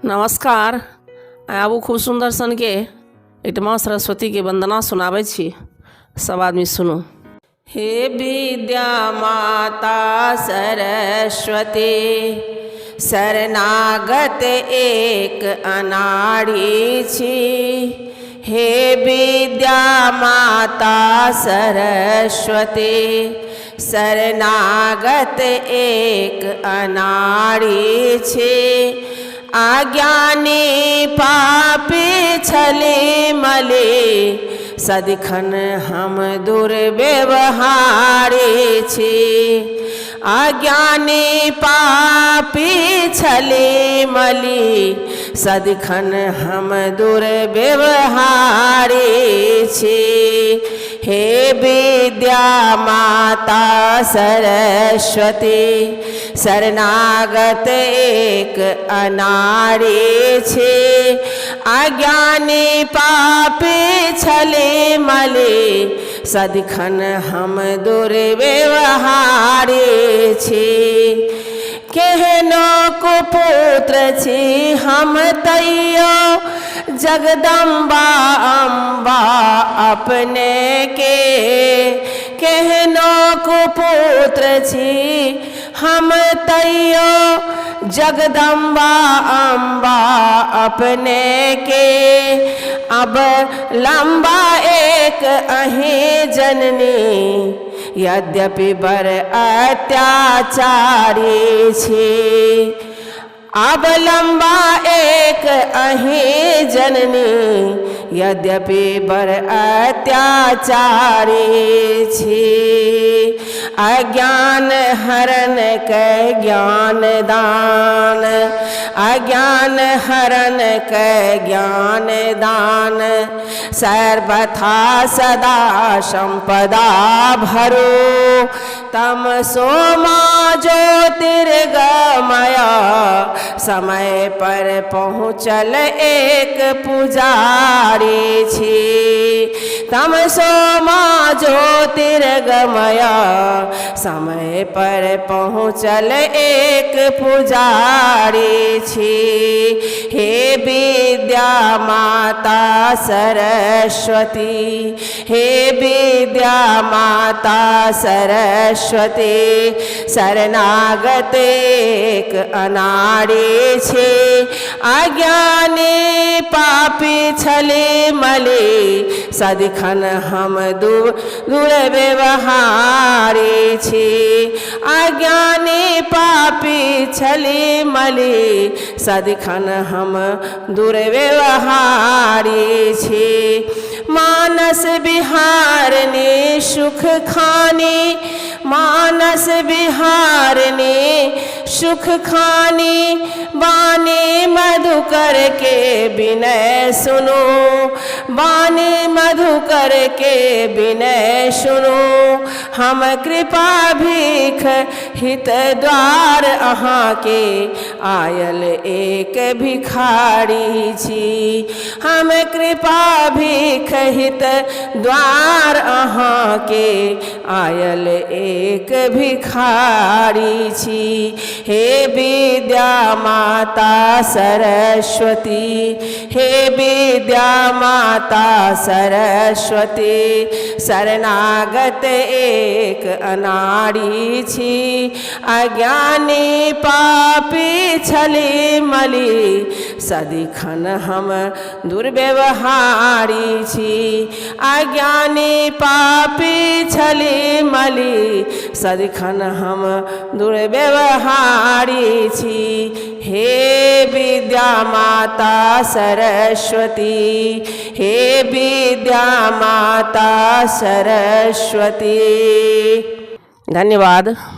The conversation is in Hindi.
नमस्कार। आबू खूब सुंदर सन के एक माँ सरस्वती के वंदना सुनाबै छी। सब आदमी सुनो। हे विद्या माता सरस्वती, शरणागत एक अनाड़ी छी। हे विद्या माता सरस्वती, शरणागत एक अनाड़ी छी। अज्ञानी पापी छली मली, सदिखन हम दुर्व्यवहारी छी। अज्ञानी पापी छली मली, सदिखन हम दुर्व्यवहारी छी। हे विद्या माता सरस्वती, शरणागत एक अनाड़ी छी। अज्ञानी पापी छली मली, सदिखन हम दुर्व्यवहारी छी। केहनो कुपुत्र छी हम तैयो, जगदम्बा अम्बा अपने के। केहनो कुपुत्र छी हम तैयो, जगदम्बा अम्बा अपने के। अब लंबा एक अहीं जननी, यद्यपि बर अत्याचारी छी। अब लंबा एक अहीं जननी, यद्यपि बर अत्याचारी छी। अज्ञान हरण के ज्ञान दान, अज्ञान हरण के ज्ञान दान। सर्वथा सदा संपदा भरो, तमसो मा ज्योतिर्गमय। समय पर पहुँचल एक पुजारी छी। तमसो मा ज्योतिर्गमय, समय पर पहुँचल एक पुजारी छी। हे विद्या माता सरस्वती, हे विद्या माता सरस्वती, शरणागत एक अनाड़ी छी। अज्ञानी पापी छली मली, सदिखन हम दुर्व्यवहारी छी। अज्ञानी पापी छली मली, सदिखन हम दुर्व्यवहारी छी। मानस विहारिणी सुख खानी, मानस विहारिणी सुख खानी। वाणी मधुकर के विनय सुनो, वाणी मधुकर के विनय सुनो। हम कृपा भीख हित द्वार अहाँ के, आयल एक भिखारी छी। हम कृपा भीख हित द्वार अहाँ के, आयल एक भिखारी छी। हे विद्या माता सरस्वती, हे विद्या माता सरस्वती, शरणागत एक अनाड़ी छी। अज्ञानी पापी छली मली, सदिखन हम दुर्व्यवहारी छी। अज्ञानी पापी छली मली, सदिखन हम दुर्व्यवहारी छी। हे विद्या माता सरस्वती, हे विद्या माता सरस्वती। धन्यवाद।